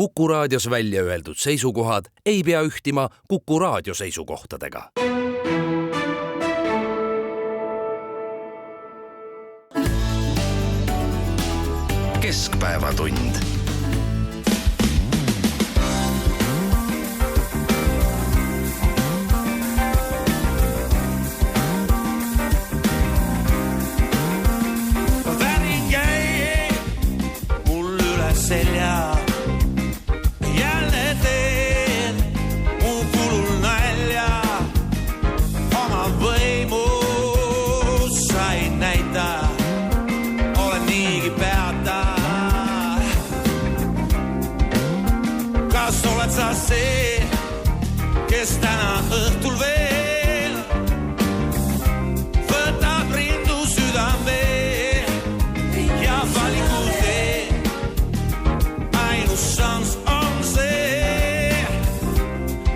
Kuku Raadios välja öeldud seisukohad ei pea ühtima Kuku Raadio seisukohtadega. Keskpäevatund. Selja. Jälle teen mu kulul nälja. Oma võimu sain näita. Olen niigi peata. Kas oled sa see, kes täna õhtul veel võtab rindu südame ja valiku tee? Sans on see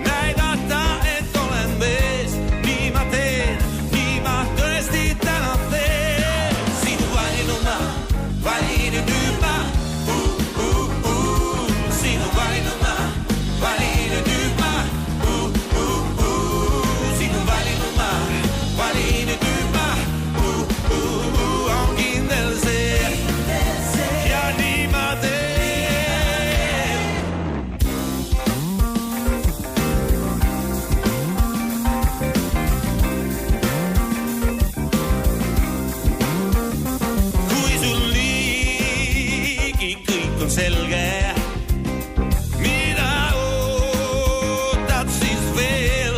näidata, et olen mees. Nii ma teen, nii ma tõesti täna teen. Sinu valinud ma, valinin nüüd ma. Sinu valinud ma, valinin nüüd ma. Sinu valinud ma, valinin nüüd ma. On kindel see ja nii ma teen. Selge, mida ootad siis veel?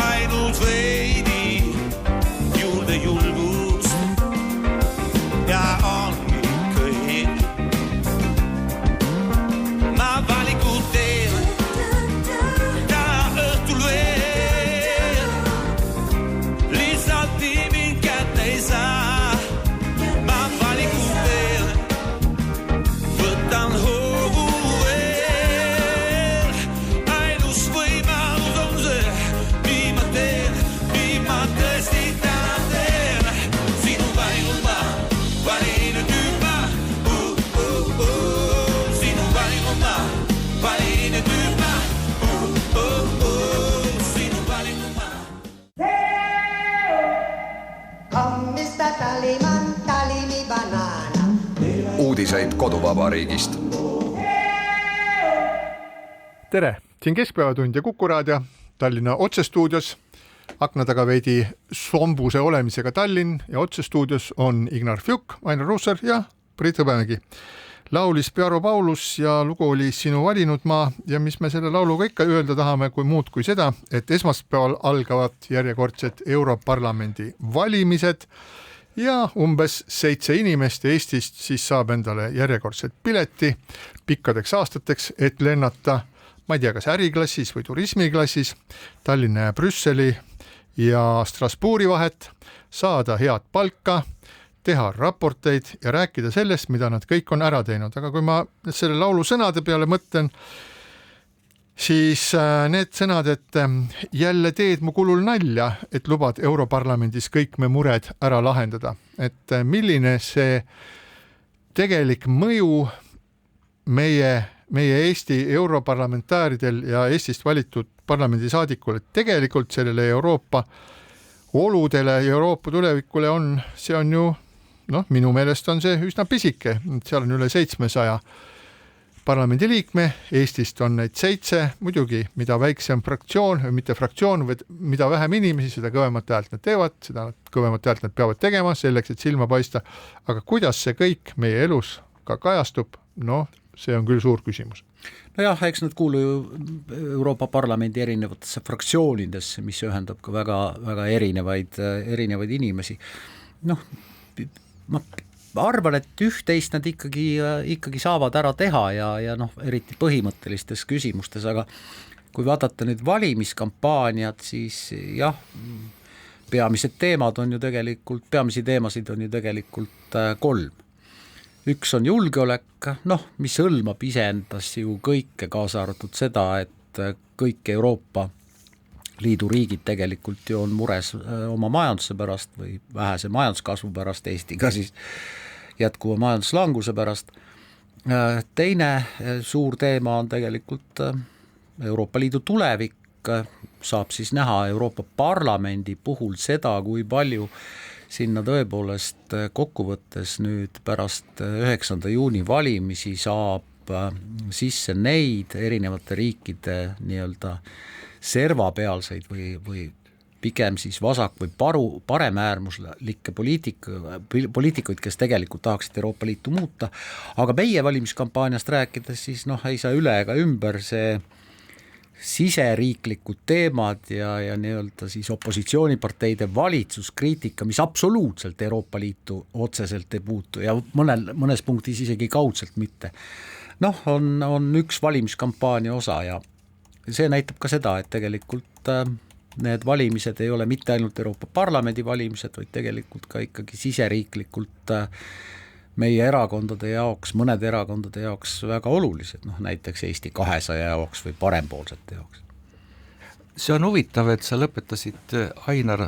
Ainult veidi juurde julgust ja ongi kõik. Ma valikud teen täna õhtul veel. Lihtsalt nii mind kätte ei saa. Ma valikud teen. Võtan hoogu veel. Ainus võimalus on see. Nii ma teen, nii ma tõesti täna teen. Sinu valinud ma, valinin nüüd ma. Sinu valinud ma, valinin nüüd ma. Sinu valinud ma. Hommista Taliman, Talimi banana. Uudiseid koduvabariigist. Tere, siin Keskpäevatund ja Kuku Raadio Tallinna otsestuudios. Akna taga veidi sombuse olemisega Tallinn ja otsestuudios on Ignar Fjuk, Ainar Ruussaar ja Priit Hõbemägi. Laulis Piaro Paulus ja lugu oli Sinu valinud ma ja mis me selle lauluga ikka öelda tahame kui muud kui seda, et esmaspäeval algavad järjekordsed Europarlamendi valimised ja umbes 7 inimest Eestist siis saab endale järjekordset pileti pikkadeks aastateks, et lennata, ma ei tea, kas äriklassis või turismiklassis Tallinna ja Brüsseli ja Strasbourgi vahet, saada head palka, teha raporteid ja rääkida sellest, mida nad kõik on ära teinud. Aga kui ma selle laulu sõnade peale mõtlen, siis need sõnad, et jälle teed mu kulul nalja, et lubad Europarlamendis kõik me mured ära lahendada. Et milline see tegelik mõju meie Eesti europarlamentääridel ja Eestist valitud parlamendisaadikule tegelikult sellele Euroopa oludele ja Euroopa tulevikule on, see on ju, minu meelest on see üsna pisike, seal on üle 700 parlamendi liikme, Eestist on neid 7, muidugi mida väiksem fraktsioon, või mitte fraktsioon, või mida vähem inimesi, seda kõvemat häält nad teevad, seda kõvemat häält nad peavad tegema selleks, et silma paista, aga kuidas see kõik meie elus ka kajastub, see on küll suur küsimus. Nojah, eks nad kuulu ju Euroopa Parlamendi erinevatesse fraktsioonidesse, mis ühendab ka väga, väga erinevaid inimesi. Ma arvan, et üht-teist nad ikkagi saavad ära teha ja eriti põhimõttelistes küsimustes, aga kui vaadata nüüd valimiskampaaniat, siis jah, peamised teemad on ju tegelikult, peamisi teemasid on ju tegelikult 3. Üks on julgeolek, mis hõlmab iseendas ju kõike, kaasa arvatud seda, et kõik Euroopa Liidu riigid tegelikult ju on mures oma majanduse pärast või vähese majanduskasvu pärast, Eestiga siis jätkuva majanduslanguse pärast. Teine suur teema on tegelikult Euroopa Liidu tulevik, saab siis näha Euroopa Parlamendi puhul seda, kui palju sinna tõepoolest kokkuvõttes nüüd pärast 9. juuni valimisi saab sisse neid erinevate riikide nii-öelda servapealseid või pigem siis vasak- või paremäärmuslikke poliitikuid, kes tegelikult tahaksid Euroopa Liitu muuta, aga meie valimiskampaaniast rääkides siis ei saa üle ega ümber see siseriiklikud teemad ja nii-öelda siis opositsiooniparteide valitsuskriitika, mis absoluutselt Euroopa Liitu otseselt ei puutu ja mõnes punktis isegi kaudselt mitte. On üks valimiskampaania osa ja see näitab ka seda, et tegelikult need valimised ei ole mitte ainult Euroopa Parlamendi valimised, vaid tegelikult ka ikkagi siseriiklikult meie erakondade jaoks, mõnede erakondade jaoks väga olulised, näiteks Eesti 200 jaoks või parempoolsete jaoks. See on huvitav, et sa lõpetasid, Ainar,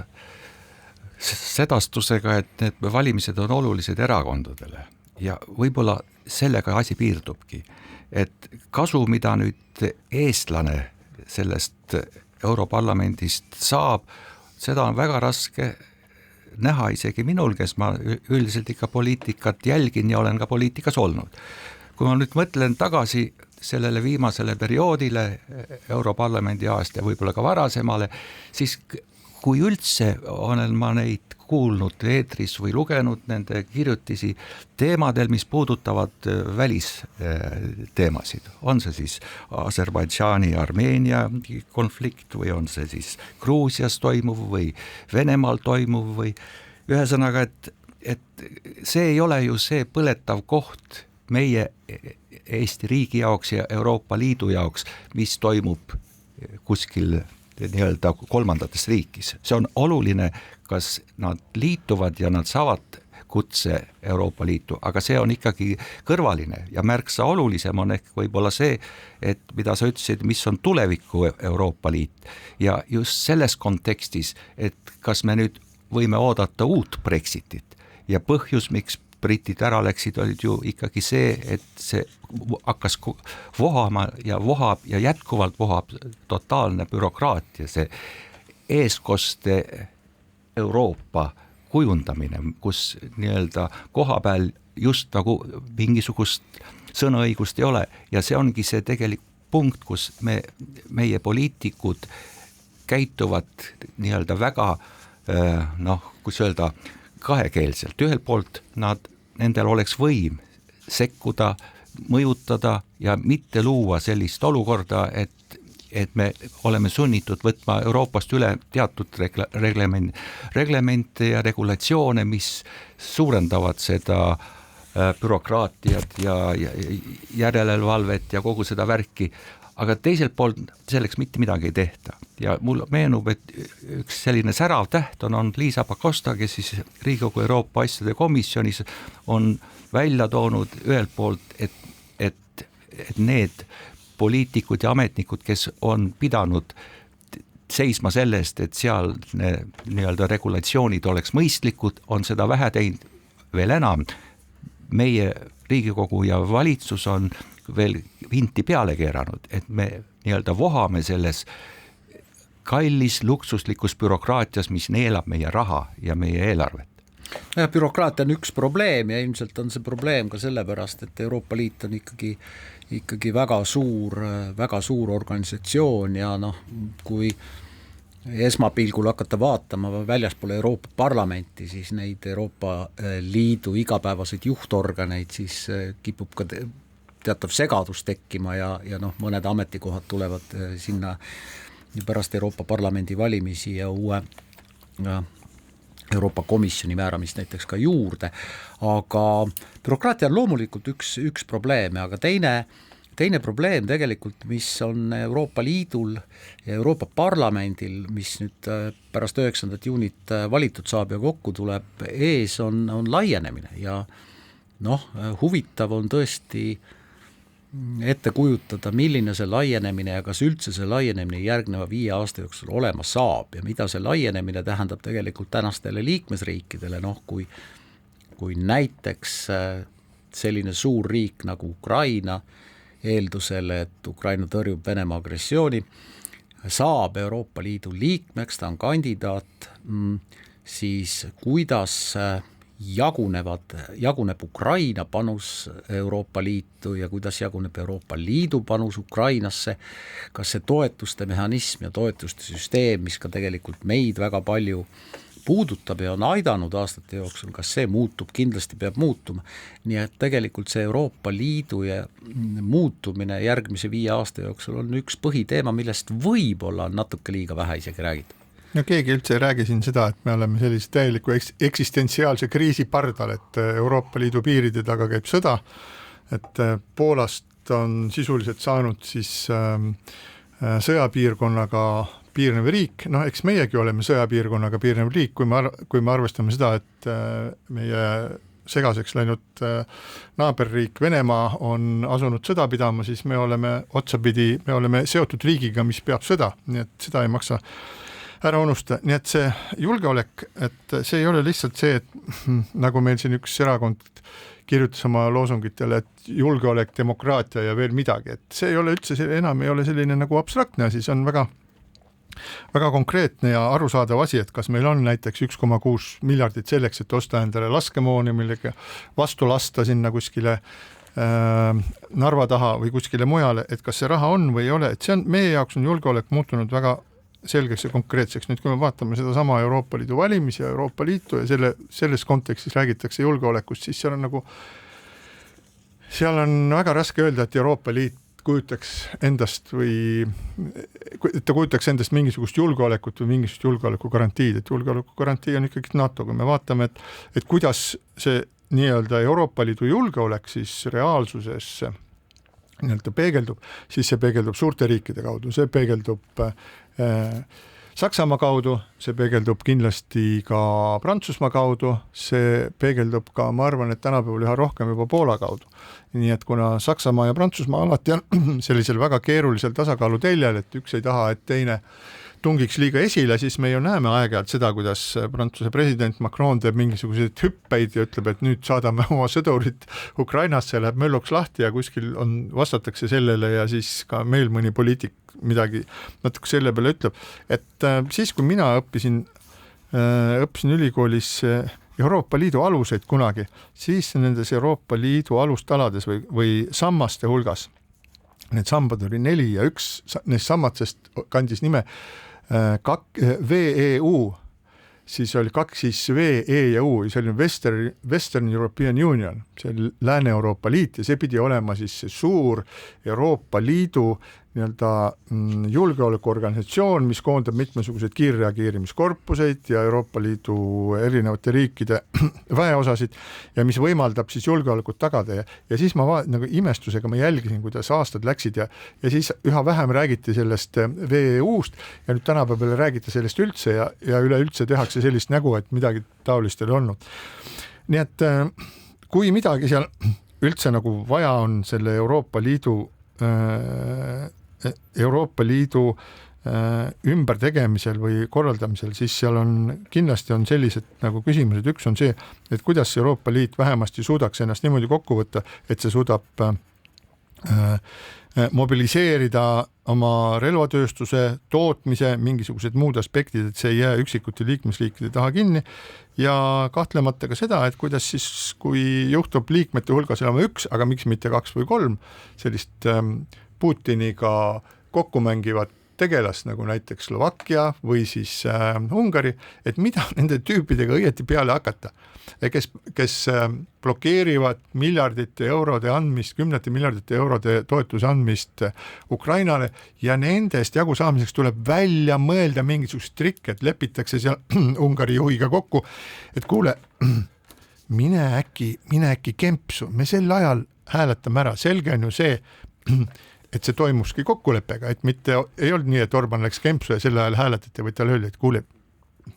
sedastusega, et need valimised on olulised erakondadele ja võib-olla sellega asi piirdubki, et kasu, mida nüüd eestlane sellest Europarlamendist saab, seda on väga raske näha isegi minul, kes ma üldiselt ikka poliitikat jälgin ja olen ka poliitikas olnud. Kui ma nüüd mõtlen tagasi sellele viimasele perioodile, Europarlamendi aasta ja võib-olla ka varasemale, siis kui üldse olen ma neid kuulnud eetris või lugenud nende kirjutisi teemadel, mis puudutavad välisteemasid. On see siis Aserbaidžaani ja Armeenia konflikt või on see siis Gruusias toimuv või Venemaal toimuv või ühesõnaga, et see ei ole ju see põletav koht meie Eesti riigi jaoks ja Euroopa Liidu jaoks, mis toimub kuskil nii-öelda kolmandates riikis. See on oluline, kas nad liituvad ja nad saavad kutse Euroopa Liitu, aga see on ikkagi kõrvaline ja märksa olulisem on ehk võib-olla see, et mida sa ütlesid, mis on tuleviku Euroopa Liit ja just selles kontekstis, et kas me nüüd võime oodata uut Brexitit ja põhjus, miks britid ära läksid, olid ju ikkagi see, et see hakkas vohama ja vohab ja jätkuvalt vohab totaalne bürokraatia, see eeskoste Euroopa kujundamine, kus nii-öelda koha peal just nagu mingisugust sõnaõigust ei ole ja see ongi see tegelik punkt, kus meie poliitikud käituvad nii-öelda väga kus öelda, kahekeelselt. Ühelt poolt nendel oleks võim sekkuda, mõjutada ja mitte luua sellist olukorda, et me oleme sunnitud võtma Euroopast üle teatud reglemente ja regulatsioone, mis suurendavad seda bürokraatiat ja järelevalvet ja kogu seda värki, aga teiselt poolt selleks mitte midagi ei tehta. Ja mul meenub, et üks selline särav täht on Liisa Pakosta, kes siis Riigikogu Euroopa asjade komisjonis on välja toonud ühelt poolt, et need poliitikud ja ametnikud, kes on pidanud seisma sellest, et seal nii-öelda regulatsioonid oleks mõistlikud, on seda vähe teinud. Veel enam, meie Riigikogu ja valitsus on veel vinti peale keeranud, et me nii-öelda vohame selles kallis luksuslikus bürokraatias, mis neelab meie raha ja meie eelarvet. Bürokraatia on üks probleem ja ilmselt on see probleem ka sellepärast, et Euroopa Liit on ikkagi väga suur organisatsioon ja kui esmapilgul hakata vaatama väljaspool Euroopa Parlamenti, siis neid Euroopa Liidu igapäevaseid juhtorganeid, siis kipub ka teatav segadus tekkima ja mõned ametikohad tulevad sinna pärast Euroopa Parlamendi valimisi ja uue Euroopa Komisjoni määramist näiteks ka juurde, aga bürokraatia on loomulikult üks probleem, aga teine probleem tegelikult, mis on Euroopa Liidul ja Euroopa Parlamendil, mis nüüd pärast 9. juunit valitud saab ja kokku tuleb ees, on laienemine ja huvitav on tõesti ette kujutada, milline see laienemine ja kas üldse see laienemine järgneva 5 aasta jooksul olema saab ja mida see laienemine tähendab tegelikult tänastele liikmesriikidele, kui näiteks selline suur riik nagu Ukraina, eeldusel, et Ukraina tõrjub Venemaa agressiooni, saab Euroopa Liidu liikmeks, ta on kandidaat, siis kuidas jaguneb Ukraina panus Euroopa Liitu ja kuidas jaguneb Euroopa Liidu panus Ukrainasse, kas see toetuste mehhanism ja toetuste süsteem, mis ka tegelikult meid väga palju puudutab ja on aidanud aastate jooksul, kas see muutub, kindlasti peab muutuma. Nii et tegelikult see Euroopa Liidu ja muutumine järgmise 5 aasta jooksul on üks põhiteema, millest võib-olla on natuke liiga vähe isegi räägitud. No keegi üldse ei räägi siin seda, et me oleme sellise täieliku eksistentsiaalse kriisi pardal, et Euroopa Liidu piiride taga käib sõda, et Poolast on sisuliselt saanud siis sõjapiirkonnaga piirnev riik, eks meiegi oleme sõjapiirkonnaga piirnev riik, kui me arvestame seda, et meie segaseks läinud naaberriik Venemaa on asunud sõda pidama, siis me oleme otsapidi, me oleme seotud riigiga, mis peab sõda, nii et seda ei maksa ära unusta, nii et see julgeolek, et see ei ole lihtsalt see, et nagu meil siin üks erakond kirjutas oma loosungitele, et julgeolek, demokraatia ja veel midagi, et see ei ole üldse, enam ei ole selline nagu abstraktne asi, see on väga konkreetne ja arusaadav asi, et kas meil on näiteks 1,6 miljardit selleks, et osta endale laskemooni, millega vastu lasta sinna kuskile Narva taha või kuskile mujale, et kas see raha on või ei ole, et see on, meie jaoks on julgeolek muutunud väga selgeks ja konkreetseks. Nüüd kui me vaatame seda sama Euroopa Liidu valimisi ja Euroopa Liitu ja selles kontekstis räägitakse julgeolekust, siis seal on väga raske öelda, et Euroopa Liit kujutaks endast mingisugust julgeolekut või mingisugust julgeoleku garantiid, et julgeoleku garantii on ikkagi NATO, kui me vaatame, et kuidas see nii-öelda Euroopa Liidu julgeolek siis reaalsuses nii-öelda peegeldub, siis see peegeldub suurte riikide kaudu, see peegeldub Saksamaa kaudu, see peegeldub kindlasti ka Prantsusmaa kaudu, see peegeldub ka, ma arvan, et tänapäeval üha rohkem juba Poola kaudu. Nii et kuna Saksamaa ja Prantsusmaa alati on sellisel väga keerulisel tasakaalu teljel, et üks ei taha, et teine tungiks liiga esile, siis me ju näeme aeg-ajalt seda, kuidas Prantsuse president Macron teeb mingisuguseid hüppeid ja ütleb, et nüüd saadame oma sõdurit Ukrainasse, läheb mölluks lahti ja kuskil vastatakse sellele ja siis ka meil mõni poliitik midagi natuke selle peale ütleb. Et siis, kui mina õppisin ülikoolis Euroopa Liidu aluseid kunagi, siis nendes Euroopa Liidu alustalades või sammaste hulgas, need sambad oli 4 ja üks neist sammatsest kandis nime VEU, siis oli 2 siis V, E ja U, see oli Western European Union, see oli Lääne-Euroopa Liit ja see pidi olema siis see suur Euroopa Liidu nii-öelda julgeolekuorganisatsioon, mis koondab mitmesuguseid kiirreageerimiskorpuseid ja Euroopa Liidu erinevate riikide väeosasid ja mis võimaldab siis julgeolekut tagada ja siis ma nagu imestusega ma jälgisin, kuidas aastad läksid ja siis üha vähem räägiti sellest VEU-st ja nüüd tänapäeval räägiti sellest üldse ja üleüldse tehakse sellist nägu, et midagi taolist ei olnud. Nii et kui midagi seal üldse nagu vaja on selle Euroopa Liidu ümbertegemisel või korraldamisel, siis seal on kindlasti on sellised nagu küsimused. Üks on see, et kuidas Euroopa Liit vähemasti suudaks ennast niimoodi kokku võtta, et see suudab mobiliseerida oma relvatööstuse, tootmise, mingisugused muud aspektid, et see ei jää üksikute liikmesriikide taha kinni ja kahtlemata ka seda, et kuidas siis, kui juhtub liikmete hulgas olema 1, aga miks mitte 2 või 3 sellist Putiniga kokku mängivat tegelast, nagu näiteks Slovakkia või siis Ungari, et mida nende tüüpidega õieti peale hakata, kes blokeerivad miljardite eurode andmist, 10 miljardite eurode toetuse andmist Ukrainale ja nendest jagu saamiseks tuleb välja mõelda mingisugust trikk, et lepitakse seal Ungari juhiga kokku, et kuule, mine äkki kempsu, me sel ajal hääletame ära, selge on ju see, et see toimuski kokkuleppega, et mitte ei olnud nii, et Orban läks kempsu ja sel ajal hääletati või talle öeldi, et kuule,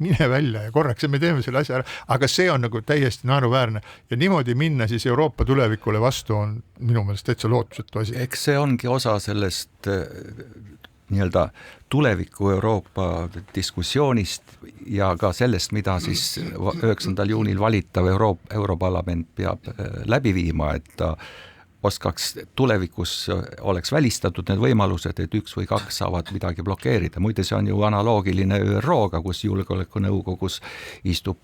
mine välja ja korraks ja me teeme selle asja ära, aga see on nagu täiesti naeruväärne ja niimoodi minna siis Euroopa tulevikule vastu on minu meelest täitsa lootusetu asi. Eks see ongi osa sellest nii-öelda tuleviku Euroopa diskussioonist ja ka sellest, mida siis 9. juunil valitav Europarlament peab läbi viima, et ta oskaks tulevikus oleks välistatud need võimalused, et 1 või 2 saavad midagi blokeerida. Muide, see on ju analoogiline ÜRO-ga, kus julgeolekunõukogus istub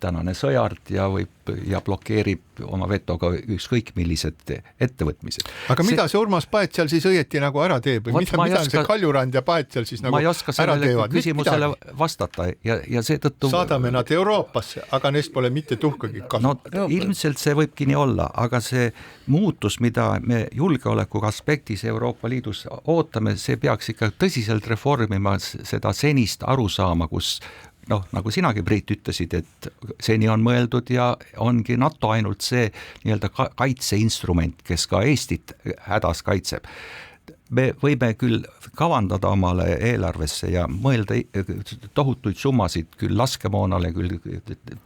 tänane sõjard ja blokeerib oma vetoga ükskõik millised ettevõtmised. Aga mida see Urmas Paet seal siis õieti nagu ära teeb? Või mida see Kaljurand ja Paet seal siis nagu ära teevad? Ma ei oska sellele küsimusele vastata ja seetõttu... Saadame nad Euroopasse, aga neist pole mitte tuhkagi kasu. No, ilmselt see võibki nii olla, aga see muutus, mida me julgeoleku aspektis Euroopa Liidus ootame, see peaks ikka tõsiselt reformima seda senist arusaama, kus nagu sinagi, Priit, ütlesid, et seni on mõeldud ja ongi NATO ainult see nii-öelda kaitseinstrument, kes ka Eestit hädas kaitseb. Me võime küll kavandada omale eelarvesse ja mõelda tohutuid summasid küll laskemoonale, küll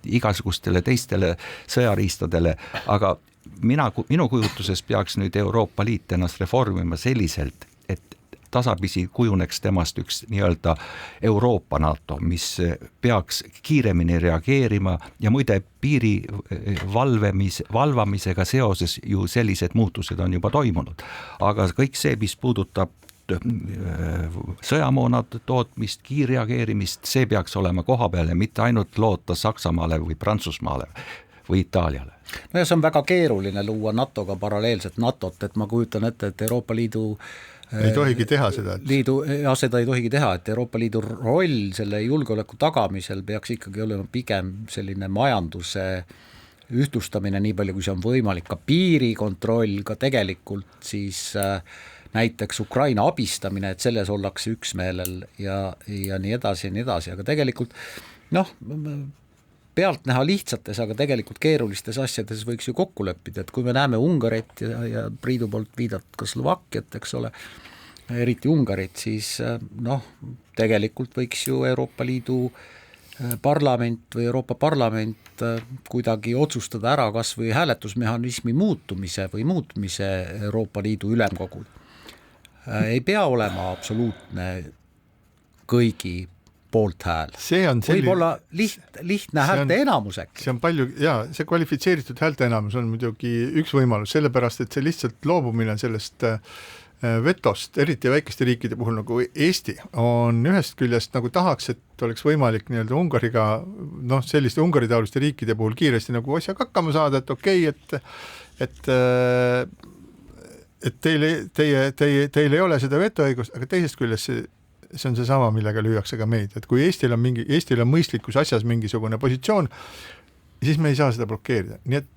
igasugustele teistele sõjariistadele, aga minu kujutuses peaks nüüd Euroopa Liit ennast reformima selliselt, et tasapisi kujuneks temast üks nii-öelda Euroopa NATO, mis peaks kiiremini reageerima ja muide piiri valvamisega seoses ju sellised muutused on juba toimunud. Aga kõik see, mis puudutab sõjamoonade tootmist, kiirreageerimist, see peaks olema koha peal ja mitte ainult loota Saksamaale või Prantsusmaale või Itaaliale. No ja see on väga keeruline luua NATO-ga paralleelset NATO-t, et ma kujutan ette, et Euroopa Liidu ei tohigi teha seda. Seda ei tohigi teha, et Euroopa Liidu roll selle julgeoleku tagamisel peaks ikkagi olema pigem selline majanduse ühtlustamine nii palju, kui see on võimalik, ka piirikontroll, ka tegelikult siis näiteks Ukraina abistamine, et selles ollakse üksmeelel ja nii edasi, aga tegelikult pealt näha lihtsates, aga tegelikult keerulistes asjades võiks ju kokku leppida, et kui me näeme Ungarit ja Priidu poolt viidatud ka Slovakkiat, eks ole, eriti Ungarit, siis tegelikult võiks ju Euroopa Liidu parlament või Euroopa Parlament kuidagi otsustada ära kas või hääletusmehhanismi muutmise Euroopa Liidu ülemkogul. Ei pea olema absoluutne kõigi poolthääl. Võib olla lihtne häälte enamuseks. See on palju, see kvalifitseeritud häälte enamus on muidugi üks võimalus, sellepärast, et see lihtsalt loobumine sellest vetost, eriti väikeste riikide puhul nagu Eesti, on ühest küljest nagu tahaks, et oleks võimalik nii-öelda Ungariga, selliste Ungari-taoliste riikide puhul kiiresti nagu asjaga hakkama saada, et okei, et teil ei ole seda vetoõigust, aga teisest küljest see on seesama, millega lüüakse ka meid, et kui Eestil on mõistlikus asjas mingisugune positsioon, siis me ei saa seda blokeerida. Nii et,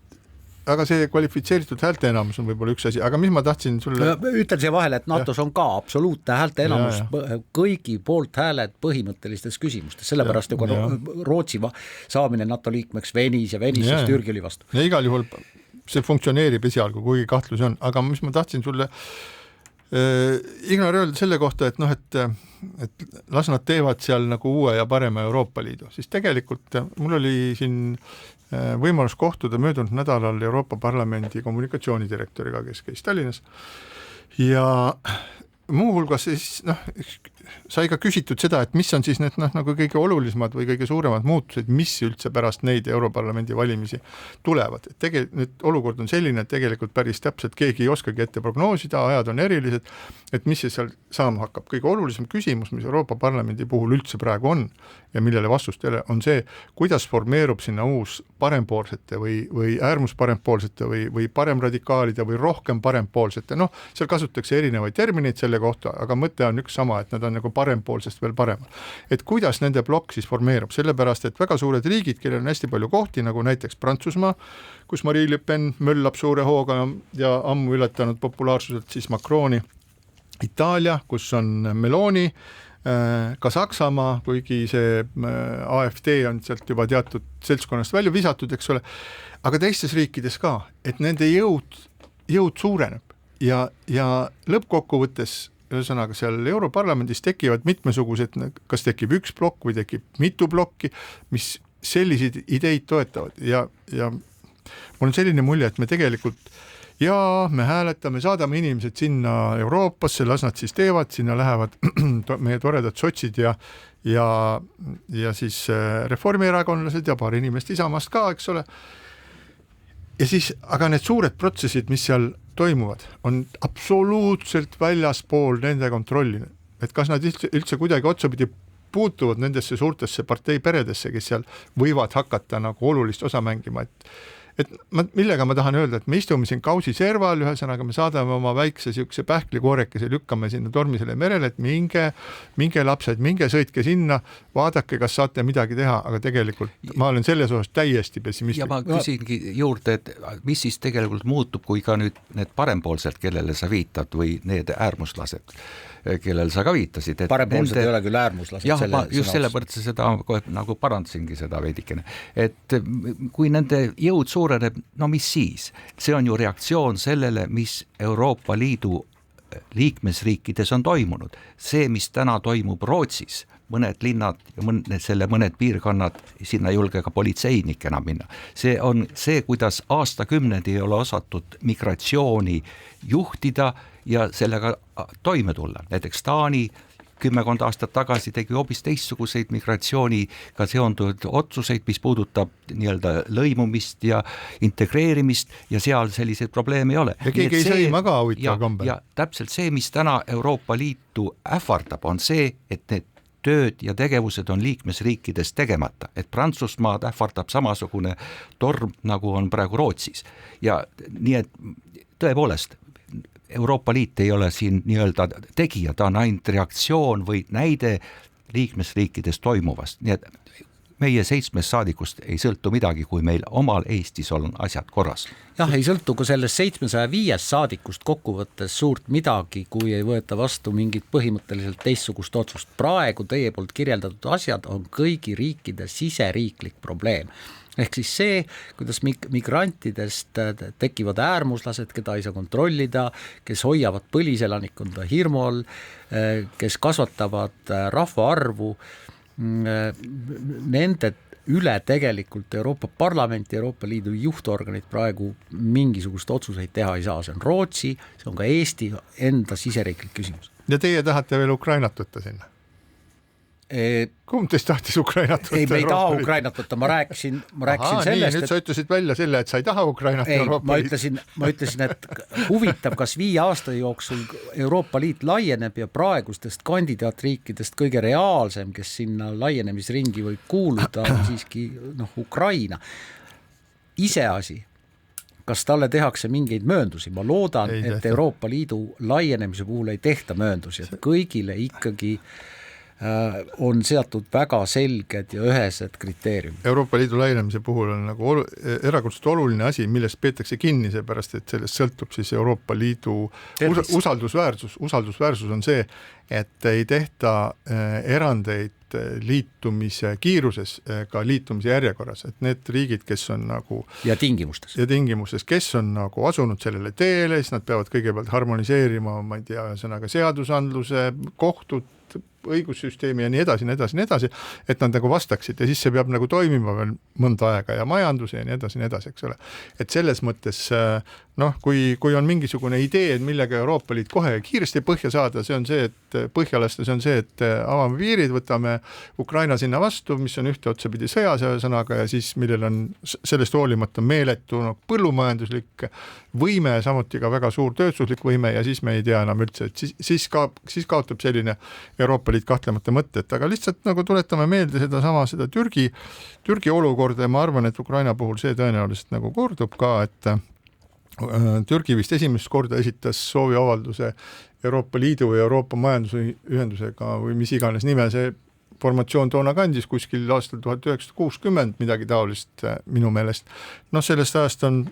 aga see kvalifitseeritud häälte enamus on võib-olla üks asi, aga mis ma tahtsin sulle... Ütlen siia vahele, et NATOs on ka absoluutne häälte enamus, kõigi poolt hääled põhimõttelistes küsimustes, sellepärast ju Rootsi saamine NATO liikmeks venis, sest Türgi oli vastu. Ja igal juhul see funktsioneerib esialgu, kuigi kahtlusi on, aga mis ma tahtsin sulle Ignar öelda selle kohta, et las nad teevad seal nagu uue ja parema Euroopa Liidu, siis tegelikult mul oli siin võimalus kohtuda möödunud nädalal Euroopa Parlamendi kommunikatsioonidirektoriga, kes käis Tallinnas ja muuhulgas siis sai ka küsitud seda, et mis on siis need nagu kõige olulisemad või kõige suuremad muutused, mis üldse pärast neid Europarlamendi valimisi tulevad. Nüüd olukord on selline, et tegelikult päris täpselt keegi ei oskagi ette prognoosida, ajad on erilised, et mis siis seal saama hakkab. Kõige olulisem küsimus, mis Euroopa Parlamendi puhul üldse praegu on ja millele vastust ei ole, on see, kuidas formeerub sinna uus parempoolsete või äärmusparempoolsete või paremradikaalide või rohkem parempoolsete. Seal kasutatakse erinevaid termineid selle kohta, aga mõte on üks sama, et nad on nagu parempoolsest veel paremal. Et kuidas nende blokk siis formeerub, sellepärast, et väga suured riigid, kellel on hästi palju kohti, nagu näiteks Prantsusmaa, kus Marine Le Pen möllab suure hooga ja ammu ületanud populaarsuselt siis Macroni, Itaalia, kus on Meloni, ka Saksamaa, kuigi see AfD on sealt juba teatud seltskonnast välja visatud, eks ole, aga teistes riikides ka, et nende jõud suureneb ja lõppkokkuvõttes ühesõnaga seal Europarlamendis tekivad mitmesugused, kas tekib üks plokk või tekib mitu plokki, mis selliseid ideid toetavad ja mul on selline mulje, et me tegelikult ja me hääletame, saadame inimesed sinna Euroopasse, las nad siis teevad, sinna lähevad meie toredad sotsid ja siis reformierakondlased ja paar inimest Isamaast ka, eks ole. Ja siis, aga need suured protsessid, mis seal toimuvad, on absoluutselt väljaspool nende kontrolli, et kas nad üldse kuidagi otsapidi puutuvad nendesse suurtesse parteiperedesse, kes seal võivad hakata nagu olulist osa mängima, millega ma tahan öelda, et me istume siin kausi serval, ühesõnaga me saadame oma väikse siukse pähklikoorekese, lükkame sinna tormisele merele, et minge lapsed, minge sõitke sinna, vaadake, kas saate midagi teha, aga tegelikult ma olen selles osas täiesti pessimistlik. Ja ma küsingi juurde, et mis siis tegelikult muutub, kui ka nüüd need parempoolselt, kellele sa viitad või need äärmuslased, kellel sa ka viitasid. Parempoolsed ei ole küll äärmuslased. Jah, ma just sellepärast seda nagu parandasingi seda veidikene, et kui nende jõud suureneb, no mis siis? See on ju reaktsioon sellele, mis Euroopa Liidu liikmesriikides on toimunud. See, mis täna toimub Rootsis, mõned linnad ja mõned piirkonnad, sinna ei julge ka politseinik enam minna. See on see, kuidas aastakümned ei ole osatud migratsiooni juhtida ja sellega toime tulla. Näiteks Taani 10 aastat tagasi tegi hoopis teistsuguseid migratsiooniga seonduvaid otsuseid, mis puudutab nii-öelda lõimumist ja integreerimist ja seal selliseid probleeme ei ole. Ja keegi ei sõima ka huvitav kombel. Ja täpselt see, mis täna Euroopa Liitu ähvardab, on see, et need tööd ja tegevused on liikmesriikides tegemata, et Prantsusmaad ähvardab samasugune torm, nagu on praegu Rootsis. Ja nii et tõepoolest, Euroopa Liit ei ole siin nii-öelda tegija, ta on ainult reaktsioon või näide liikmesriikides toimuvast. Nii et meie 7 saadikust ei sõltu midagi, kui meil omal Eestis on asjad korras. Jah, ei sõltu ka sellest 705 saadikust kokkuvõttes suurt midagi, kui ei võeta vastu mingit põhimõtteliselt teistsugust otsust. Praegu teie poolt kirjeldatud asjad on kõigi riikide siseriiklik probleem. Ehk siis see, kuidas migrantidest tekivad äärmuslased, keda ei saa kontrollida, kes hoiavad põliselanikonda hirmu all, kes kasvatavad rahvaarvu, nende üle tegelikult Euroopa Parlamenti, Euroopa Liidu juhtorganid praegu mingisugust otsuseid teha ei saa. See on Rootsi, see on ka Eesti enda siseriiklik küsimus. Ja teie tahate veel Ukrainat võtta sinna? Kumb teist tahtis Ukrainat võtta? Ei, me ei taha Ukrainat võtta, ma rääkisin sellest, nüüd sa ütlesid välja selle, et sa ei taha Ukrainat Euroopa Liit. Ma ütlesin, et huvitav, kas 5 aasta jooksul Euroopa Liit laieneb ja praegustest kandidaatriikidest kõige reaalsem, kes sinna laienemisringi võib kuuluda, on siiski Ukraina. Iseasi, kas talle tehakse mingeid mööndusi? Ma loodan, et Euroopa Liidu laienemise puhul ei tehta mööndusi, et kõigile ikkagi on seatud väga selged ja ühesed kriteeriumid. Euroopa Liidu laienemise puhul on nagu erakordselt oluline asi, millest peetakse kinni, seepärast, et sellest sõltub siis Euroopa Liidu usaldusväärsus. Usaldusväärsus on see, et ei tehta erandeid liitumise kiiruses ka liitumise järjekorras, et need riigid, kes on nagu ja tingimustes, kes on nagu asunud sellele teele, siis nad peavad kõigepealt harmoniseerima, ma ei tea, sõnaga seadusandluse, kohtud, õigussüsteemi ja nii edasi, et nad nagu vastaksid ja siis see peab nagu toimima veel mõnda aega ja majanduse ja nii edasi, eks ole. Et selles mõttes, kui on mingisugune idee, et millega Euroopa Liit kohe kiiresti põhja saada, see on see, et põhjalasta, see on see, et avame piirid, võtame Ukraina sinna vastu, mis on ühte otsapidi sõjas sõnaga ja siis millel on sellest hoolimata meeletu põllumajanduslik võime, samuti ka väga suur tööstuslik võime ja siis me ei tea enam üldse, et siis kaotab selline Euroopa Liit kahtlemata mõtted, aga lihtsalt nagu tuletame meelde seda Türgi olukorda ja ma arvan, et Ukraina puhul see tõenäoliselt nagu kordub ka, et Türgi vist esimest korda esitas sooviavalduse Euroopa Liidu ja Euroopa majandusühendusega või mis iganes nime see formatsioon toona kandis kuskil aastal 1960 midagi taolist minu meelest. Sellest ajast on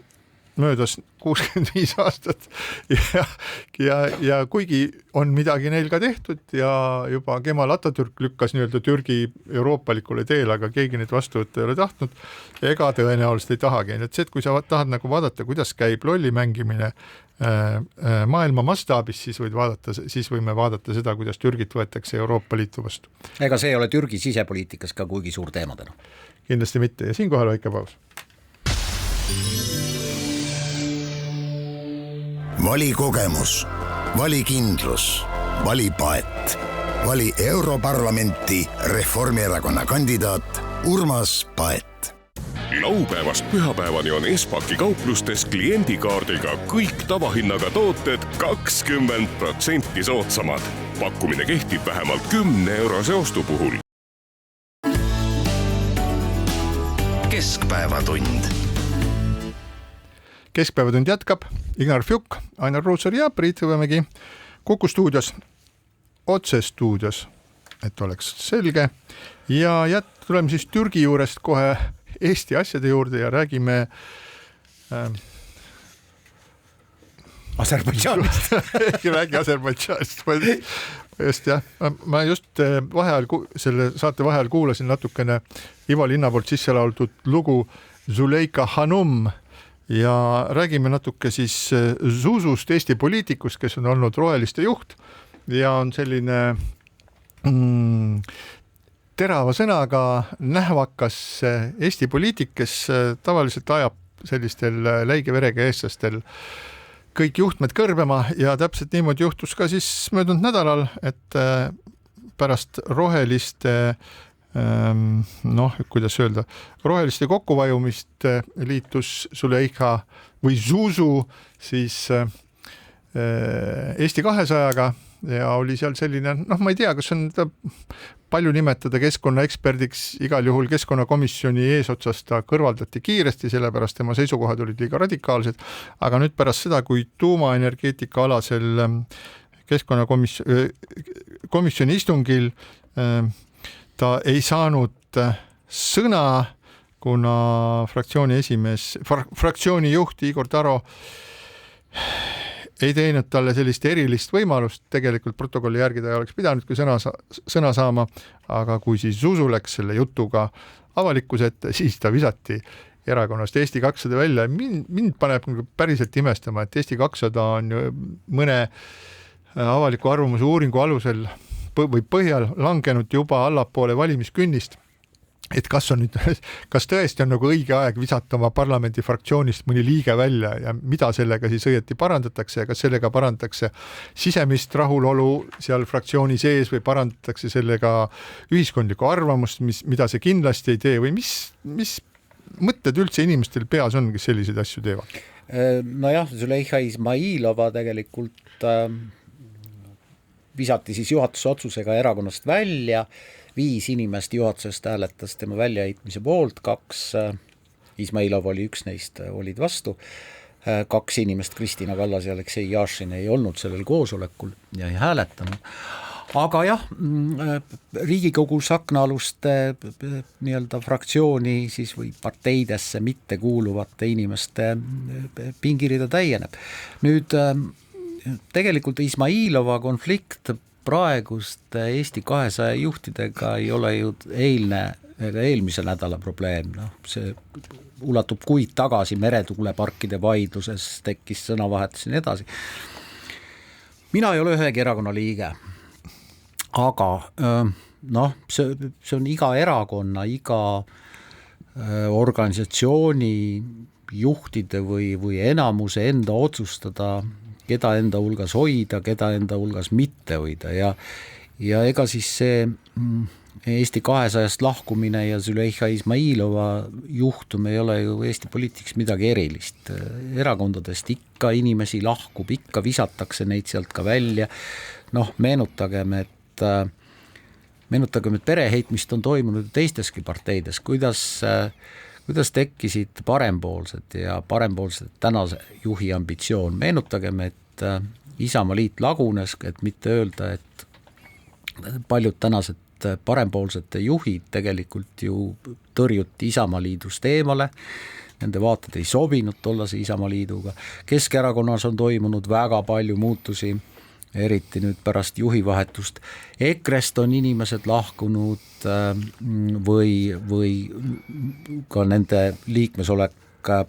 möödas 65 aastat ja kuigi on midagi neil ka tehtud ja juba Kemal Atatürk lükkas nii-öelda Türgi euroopalikule teele, aga keegi neid vastu võtta ei ole tahtnud ega tõenäoliselt ei tahagi. Et see, et kui sa tahad nagu vaadata, kuidas käib lolli mängimine maailma mastaabis, siis võime vaadata seda, kuidas Türgit võetakse Euroopa Liitu vastu. Ega see ei ole Türgi sisepoliitikas ka kuigi suur teemadena? Kindlasti mitte ja siinkohal väike paus. Vali kogemus, vali kindlus, vali Paet. Vali Europarlamenti Reformierakonna kandidaat Urmas Paet. Laupäevast pühapäevani on Espaki kauplustes kliendikaardiga kõik tavahinnaga tooted 20% soodsamad. Pakkumine kehtib vähemalt 10 eurose ostu puhul. Keskpäevatund. Keskpäevatund jätkab Ignar Fjuk, Ainar Ruussaar ja Priit Hõbemägi Kuku stuudios, otsestuudios, et oleks selge. Ja tuleme siis Türgi juurest kohe Eesti asjade juurde ja räägime Aserbaidžaanist. Räägi Aserbaidžaanist. Just jah, ma just selle saate vahel kuulasin natukene Ivo Linna poolt sisse lauldud lugu Zuleika Hanum ja räägime natuke siis Zuzust, Eesti poliitikust, kes on olnud roheliste juht ja on selline terava sõnaga nähvakas Eesti poliitik, kes tavaliselt ajab sellistel läige verega eestlastel kõik juhtmed kõrbema ja täpselt niimoodi juhtus ka siis möödunud nädalal, et pärast roheliste kuidas öelda, roheliste kokkuvajumist liitus Zuleika või Zuzu siis Eesti 200-ga ja oli seal selline, ma ei tea, kas on palju nimetada keskkonnaeksperdiks, igal juhul keskkonnakomisjoni eesotsas ta kõrvaldati kiiresti, sellepärast tema seisukohad olid liiga radikaalsed, aga nüüd pärast seda, kui tuumaenergeetika alasel keskkonnakomisjoni istungil ta ei saanud sõna, kuna fraktsiooni juht Igor Taro ei teinud talle sellist erilist võimalust, tegelikult protokolli järgi ta ei oleks pidanud kui sõna saama, aga kui siis Zuzu läks selle jutuga avalikkuse ette, siis ta visati erakonnast Eesti 200 välja. Mind paneb päriselt imestama, et Eesti 200 on mõne avaliku arvamuse uuringu alusel või põhjal langenud juba allapoole valimiskünnist. Et kas tõesti on nagu õige aeg visata oma parlamendi fraktsioonist mõni liige välja ja mida sellega siis õieti parandatakse ja kas sellega parandatakse sisemist rahulolu seal fraktsiooni sees või parandatakse sellega ühiskondlikku arvamust, mida see kindlasti ei tee või mis mõtted üldse inimestel peas on, kes selliseid asju teevad? Nojah, Zuleika Izmailova tegelikult visati siis juhatuse otsusega erakonnast välja, 5 inimest juhatusest hääletas tema väljaheitmise poolt, 2, Izmailov oli üks neist, olid vastu, 2 inimest, Kristina Kallas ja Aleksei Jašin ei olnud sellel koosolekul ja ei hääletanud. Aga jah, Riigikogus aknaaluste nii-öelda fraktsiooni siis või parteidesse mitte kuuluvate inimeste pingirida täieneb. Nüüd tegelikult Izmailova konflikt praegust Eesti 200 juhtidega ei ole ju eilne ega eelmise nädala probleem. See ulatub kuid tagasi meretuuleparkide vaidluses, tekkis sõnavahetus ja nii edasi. Mina ei ole ühegi erakonna liige, aga see on iga erakonna, iga organisatsiooni juhtide või enamuse enda otsustada, keda enda hulgas hoida, keda enda hulgas mitte hoida ja ega siis see Eesti 200-st lahkumine ja Zuleika Izmailova juhtum ei ole ju Eesti poliitiks midagi erilist. Erakondadest ikka inimesi lahkub, ikka visatakse neid sealt ka välja. Meenutagem, et pereheitmist on toimunud teisteski parteides, kuidas tekkisid parempoolsed ja parempoolsed tänase juhi ambitsioon. Meenutagem, et Isamaa liit lagunes, et mitte öelda, et paljud tänased parempoolsete juhid tegelikult ju tõrjuti Isamaa liidust eemale, nende vaated ei sobinud tollase Isamaa liiduga. Keskerakonnas on toimunud väga palju muutusi, eriti nüüd pärast juhivahetust. EKRE-st on inimesed lahkunud või ka nende liikmesolek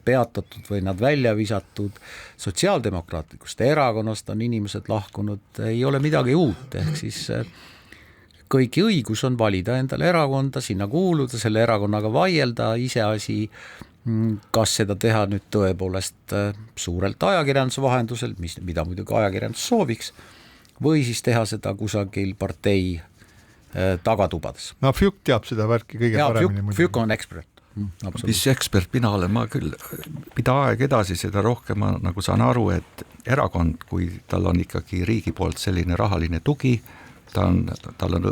peatatud või nad välja visatud. Sotsiaaldemokraatlikust erakonnast on inimesed lahkunud, ei ole midagi uut, ehk siis kõigi õigus on valida endale erakonda, sinna kuuluda, selle erakonnaga vaielda, iseasi kas seda teha nüüd tõepoolest suurelt ajakirjanduse vahendusel, mida muidugi ajakirjandus sooviks, või siis teha seda kusagil partei tagatubades. No Fjuk teab seda värki kõige paremini. Fjuk on ekspert. Mis ekspert mina olen, ma küll, mida aeg edasi, seda rohkem ma nagu saan aru, et erakond, kui tal on ikkagi riigi poolt selline rahaline tugi, tal on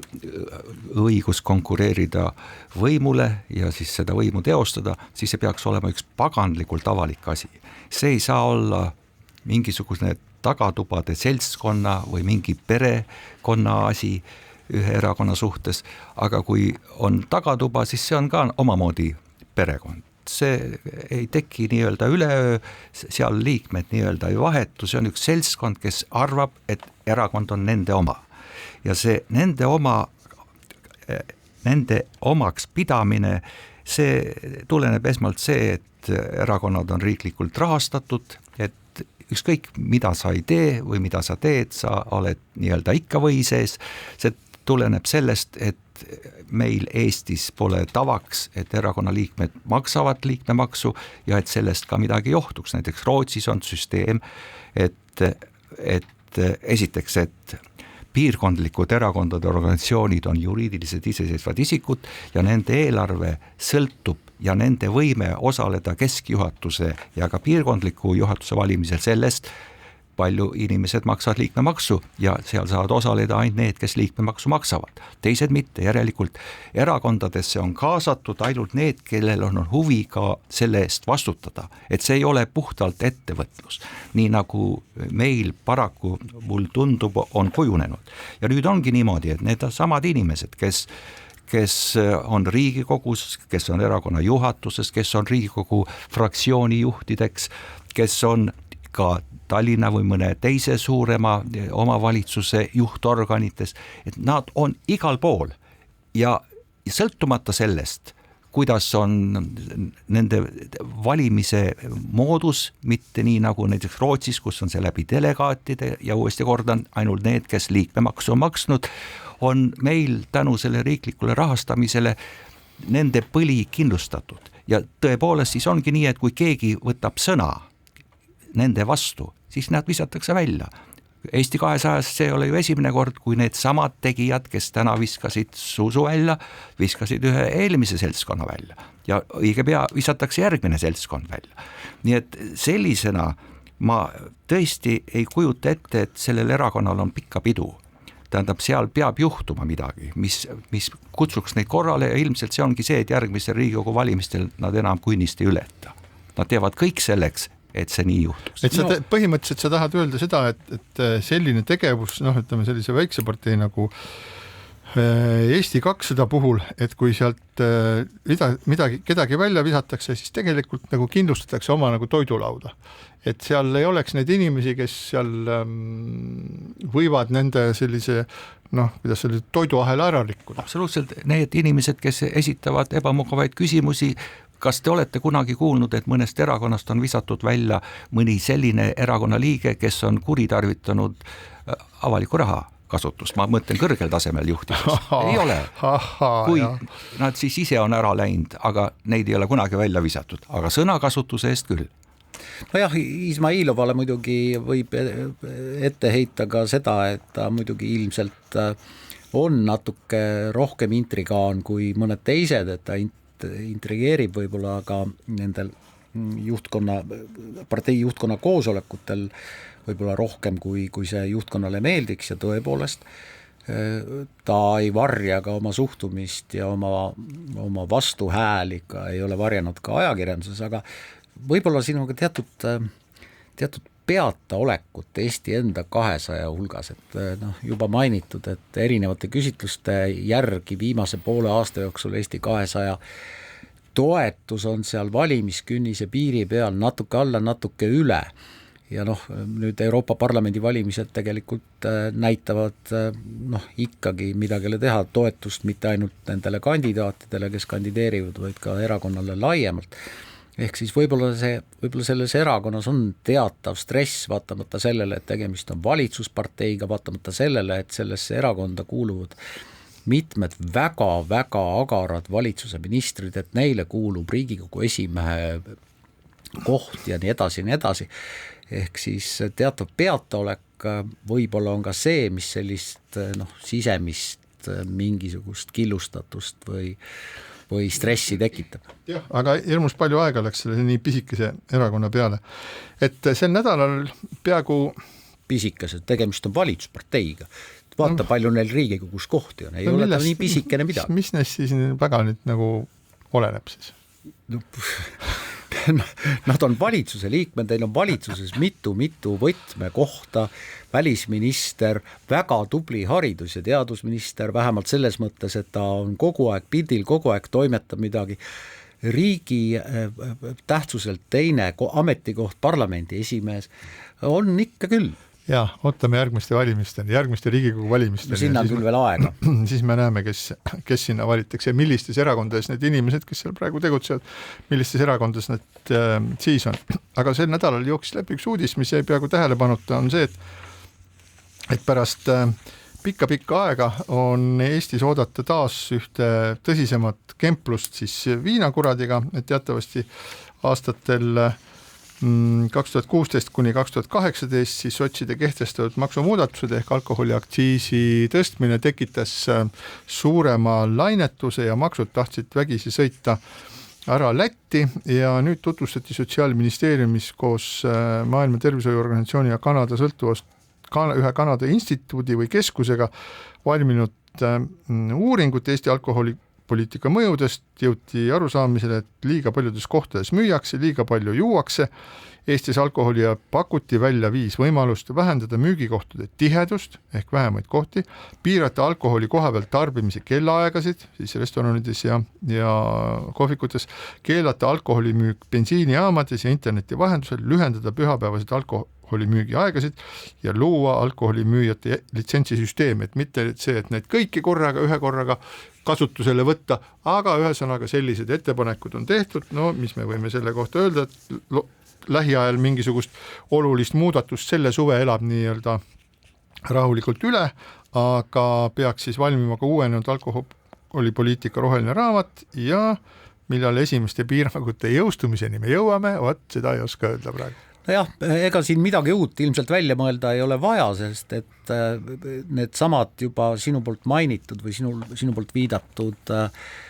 õigus konkureerida võimule ja siis seda võimu teostada, siis see peaks olema üks paganlikult avalik asi. See ei saa olla mingisugune tagatubade seltskonna või mingi perekonna asi ühe erakonna suhtes, aga kui on tagatuba, siis see on ka omamoodi perekond. See ei teki nii-öelda üleöö, seal liikmed nii-öelda ei vahetu, see on üks seltskond, kes arvab, et erakond on nende oma. Ja see nende omaks pidamine, see tuleneb esmalt see, et erakonnad on riiklikult rahastatud, et ükskõik mida sa ei tee või mida sa teed, sa oled nii-öelda ikka või sees, see tuleneb sellest, et meil Eestis pole tavaks, et erakonna liikmed maksavad liikmemaksu ja et sellest ka midagi johtuks. Näiteks Rootsis on süsteem, et esiteks, et piirkondlikud erakondade organisatsioonid on juriidilised iseseisvad isikud ja nende eelarve sõltub ja nende võime osaleda keskjuhatuse ja ka piirkondliku juhatuse valimisel sellest, palju inimesed maksavad liikmemaksu ja seal saavad osaleda ainult need, kes liikmemaksu maksavad. Teised mitte, järelikult erakondadesse on kaasatud ainult need, kellel on huvi ka selle eest vastutada, et see ei ole puhtalt ettevõtlus, nii nagu meil paraku mul tundub on kujunenud. Ja nüüd ongi niimoodi, et need samad inimesed, kes on Riigikogus, kes on erakonna juhatuses, kes on Riigikogu fraktsiooni juhtideks, kes on ka Tallinna või mõne teise suurema omavalitsuse juhtorganites, et nad on igal pool ja sõltumata sellest, kuidas on nende valimise moodus, mitte nii nagu näiteks Rootsis, kus on see läbi delegaatide ja uuesti kordan, ainult need, kes liikmemaksu on maksnud, on meil tänu selle riiklikule rahastamisele nende põli kindlustatud. Ja tõepoolest siis ongi nii, et kui keegi võtab sõna nende vastu, siis nad visatakse välja. Eesti 200 see ei ole ju esimene kord, kui need samad tegijad, kes täna viskasid Suusu välja, viskasid ühe eelmise seltskonna välja ja õige pea visatakse järgmine seltskond välja. Nii et sellisena ma tõesti ei kujuta ette, et sellel erakonnal on pikka pidu. Tähendab, seal peab juhtuma midagi, mis kutsuks neid korrale ja ilmselt see ongi see, et järgmisel Riigikogu valimistel nad enam künnist ei ületa. Nad teevad kõik selleks, et see nii juhtuks. Et põhimõtteliselt sa tahad öelda seda, et selline tegevus, ütleme sellise väikse partei nagu Eesti 200 puhul, et kui sealt kedagi välja visatakse, siis tegelikult nagu kindlustatakse oma nagu toidulauda. Et seal ei oleks neid inimesi, kes seal võivad nende sellise, kuidas selle toiduahela ära rikkuda. Absoluutselt, need inimesed, kes esitavad ebamugavaid küsimusi, kas te olete kunagi kuulnud, et mõnest erakonnast on visatud välja mõni selline erakonna liige, kes on kuritarvitanud avaliku raha kasutust, ma mõtlen kõrgel tasemel juhtimist. Ei ole. Kui nad siis ise on ära läinud, aga neid ei ole kunagi välja visatud, aga sõnakasutuse eest küll. Nojah, Izmailovale muidugi võib ette heita ka seda, et ta muidugi ilmselt on natuke rohkem intrigaan kui mõned teised, et ta intrigeerib võib-olla ka nendel partei juhtkonna koosolekutel võib-olla rohkem, kui see juhtkonnale meeldiks ja tõepoolest ta ei varja ka oma suhtumist ja oma vastuhääl ikka ei ole varjanud ka ajakirjanduses, aga võib-olla sinuga teatud peataolekut Eesti enda 200 hulgas, et juba mainitud, et erinevate küsitluste järgi viimase poole aasta jooksul Eesti 200 toetus on seal valimiskünnise piiri peal natuke alla, natuke üle ja nüüd Euroopa Parlamendi valimised tegelikult näitavad ikkagi midagile teha toetust mitte ainult nendele kandidaatidele, kes kandideerivad, vaid ka erakonnale laiemalt. Ehk siis võib-olla selles erakonnas on teatav stress, vaatamata sellele, et tegemist on valitsusparteiga, vaatamata sellele, et sellesse erakonda kuuluvad mitmed väga-väga agarad valitsuse ministrid, et neile kuulub Riigikogu esimehe koht ja nii edasi. Ehk siis teatav peataolek võib-olla on ka see, mis sellist sisemist mingisugust killustatust või stressi tekitab. Jah, aga hirmus palju aega läks selle nii pisikese erakonna peale. Et sel nädalal peaaegu pisikesed, tegemist on valitsusparteiga. Vaata, palju neil Riigikogus kohti on, ei ole ta nii pisikene midagi. Mis neist siis väga nüüd nagu oleneb siis? Nad on valitsuse liikmed, neil on valitsuses mitu võtmekohta, välisminister, väga tubli haridus- ja teadusminister, vähemalt selles mõttes, et ta on kogu aeg pildil, kogu aeg toimetab midagi. Riigi tähtsuselt teine ametikoht, parlamendi esimees, on ikka küll. Ja, ootame järgmiste Riigikogu valimisteni. Sinna on küll veel aega. Siis me näeme, kes sinna valitakse ja millistes erakondades need inimesed, kes seal praegu tegutsevad, millistes erakondades need siis on. Aga sel nädalal jooksis läbi üks uudis, mis jäi peaaegu tähelepanuta, on see, et pärast pikka aega on Eestis oodata taas ühte tõsisemat kemplust siis viinakuradiga, et teatavasti aastatel 2016 kuni 2018 siis sotside kehtestatud maksumuudatused ehk alkoholiaktsiisi tõstmine tekitas suurema lainetuse ja maksud tahtsid vägisi sõita ära Lätti ja nüüd tutvustati Sotsiaalministeeriumis koos Maailma Tervishoiuorganisatsiooni ja ühe Kanada instituudi või keskusega valminud uuringut Eesti alkoholipoliitika mõjudest, jõuti arusaamisele, et liiga paljudes kohtades müüakse, liiga palju juuakse. Eestis alkoholi ja pakuti välja 5 võimalust vähendada müügikohtade tihedust ehk vähemaid kohti, piirata alkoholi kohapeal tarbimise kellaaegasid, siis restoranides ja kohvikutes, keelata alkoholimüük bensiinijaamades ja interneti vahendusel, lühendada pühapäevased alkoholimüügi aegasid ja luua alkoholimüüjate litsentsisüsteem, et mitte see, et need kõiki ühe korraga kasutusele võtta, aga ühesõnaga sellised ettepanekud on tehtud, mis me võime selle kohta öelda, et lähiajal mingisugust olulist muudatust selle suve elab nii-öelda rahulikult üle, aga peaks siis valmima ka uuenenud alkoholipoliitika roheline raamat ja millal esimeste piirangute jõustumiseni me jõuame, seda ei oska öelda praegu. Jah, ega siin midagi uut ilmselt välja mõelda ei ole vaja, sest et need samad juba sinu poolt mainitud või sinu poolt viidatud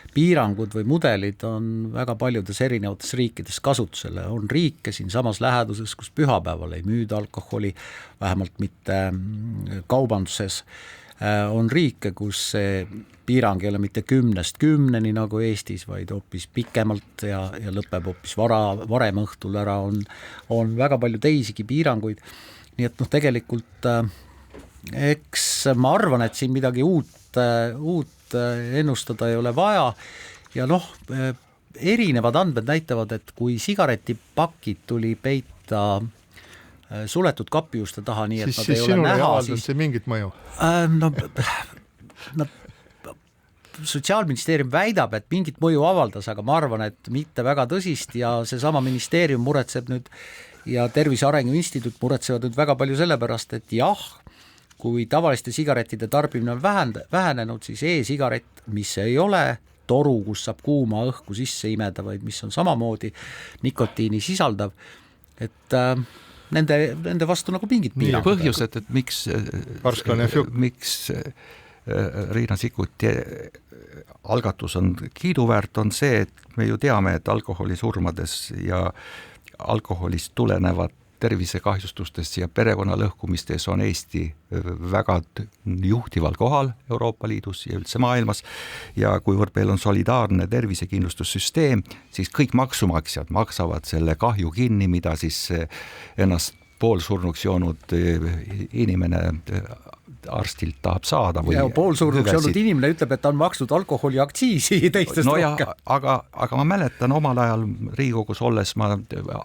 piirangud või mudelid on väga paljudes erinevates riikides kasutusele. On riike siin samas läheduses, kus pühapäeval ei müüda alkoholi, vähemalt mitte kaubanduses. On riike, kus see piirang ei ole mitte 10-10 nagu Eestis, vaid hoopis pikemalt ja lõpeb hoopis varem õhtul ära. On väga palju teisigi piiranguid. Nii et tegelikult eks ma arvan, et siin midagi uut ennustada ei ole vaja ja erinevad andmed näitavad, et kui sigaretipakid tuli peita suletud kapiuste taha, nii et nad ei ole näha, siis see mingit mõju? Sotsiaalministeerium väidab, et mingit mõju avaldas, aga ma arvan, et mitte väga tõsist ja seesama ministeerium muretseb nüüd ja Tervise Arengu Instituut muretsevad nüüd väga palju sellepärast, et jah, kui tavaliste sigarettide tarbimine on vähenenud, siis e-sigaret, mis ei ole toru, kus saab kuuma õhku sisse imeda, vaid mis on samamoodi nikotiini sisaldav, et nende vastu nagu mingit piirangud. Põhjused, et miks Riina Sikkuti algatus on kiiduväärt, on see, et me ju teame, et alkoholisurmades ja alkoholist tulenevad tervisekahjustustes ja perekonna lõhkumistes on Eesti väga juhtival kohal Euroopa Liidus ja üldse maailmas ja kuivõrd meil on solidaarne tervisekindlustussüsteem, siis kõik maksumaksjad maksavad selle kahju kinni, mida siis ennast poolsurnuks joonud inimene arstilt tahab saada. Ja poolsurnuks joonud inimene ütleb, et ta on maksnud alkoholiaktsiisi teistest rohkem. Aga ma mäletan omal ajal Riigikogus olles, ma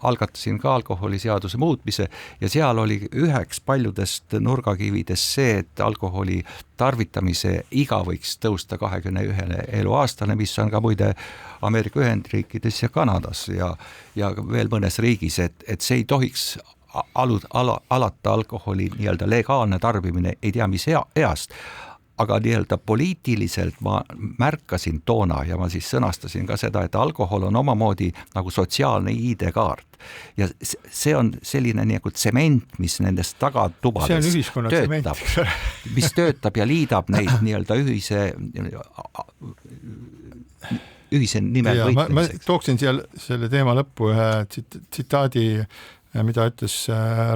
algatasin ka alkoholiseaduse muutmise ja seal oli üheks paljudest nurgakividest see, et alkoholi tarvitamise iga võiks tõusta 21 eluaastane, mis on ka muide Ameerika Ühendriikides ja Kanadas ja veel mõnes riigis, et see ei tohiks alata alkoholi nii-öelda legaalne tarbimine, ei tea mis east, aga nii-öelda poliitiliselt ma märkasin toona ja ma siis sõnastasin ka seda, et alkohol on omamoodi nagu sotsiaalne ID-kaart ja see on selline nagu tsement, mis nendest tagatubades töötab, mis töötab ja liidab neid nii-öelda ühise nimel võitlemiseks. Ma tooksin selle teema lõppu ühe tsitaadi, mida ütles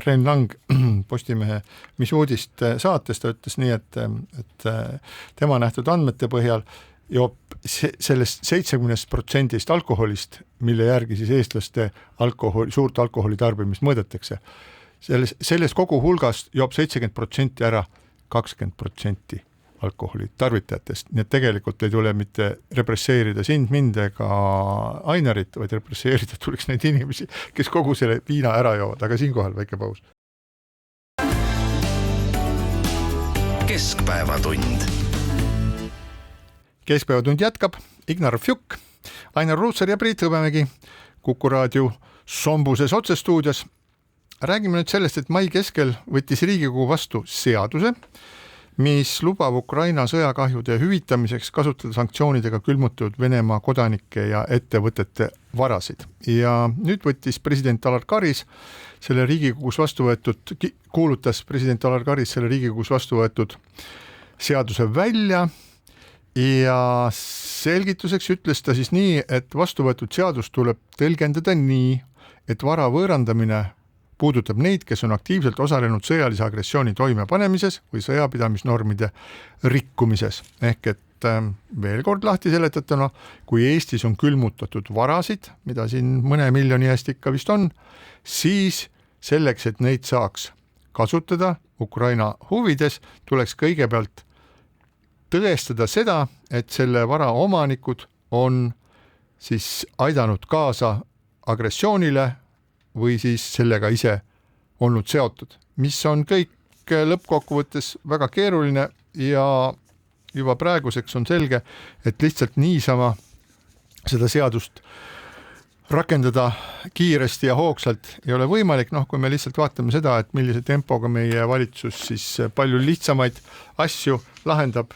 Rein Lang Postimehe Mis uudist saates, ta ütles nii, et tema nähtud andmete põhjal joob sellest 70% alkoholist, mille järgi siis eestlaste suurt alkoholi tarbimist mõõdetakse. Sellest kogu hulgast joob 70% ära 20% alkoholi tarvitajatest, nii et tegelikult ei tule mitte represseerida sind, mind ega Ainarit, vaid represseerida tuleks neid inimesi, kes kogu selle viina ära joovad, aga siinkohal väike paus. Keskpäevatund. Keskpäevatund jätkab Ignar Fjuk, Ainar Ruussaar ja Priit Hõbemägi Kuku raadio Sombuses otsestuudios. Räägime nüüd sellest, et mai keskel võttis Riigikogu vastu seaduse, mis lubab Ukraina sõjakahjude hüvitamiseks kasutada sanktsioonidega külmutatud Venemaa kodanike ja ettevõtete varasid. Ja nüüd võttis president Alar Karis selle Riigikogus kuulutas president Alar Karis selle Riigikogus vastu võetud seaduse välja ja selgituseks ütles ta siis nii, et vastu võetud seadus tuleb tõlgendada nii, et vara võõrandamine puudutab neid, kes on aktiivselt osalenud sõjalise agressiooni toimepanemises või sõjapidamisnormide rikkumises. Ehk et veel kord lahti seletatuna, kui Eestis on külmutatud varasid, mida siin mõne miljoni eest ikka vist on, siis selleks, et neid saaks kasutada Ukraina huvides, tuleks kõigepealt tõestada seda, et selle vara omanikud on siis aidanud kaasa agressioonile või siis sellega ise olnud seotud, mis on kõik lõppkokkuvõttes väga keeruline ja juba praeguseks on selge, et lihtsalt niisama seda seadust rakendada kiiresti ja hoogsalt ei ole võimalik, kui me lihtsalt vaatame seda, et millise tempoga meie valitsus siis palju lihtsamaid asju lahendab.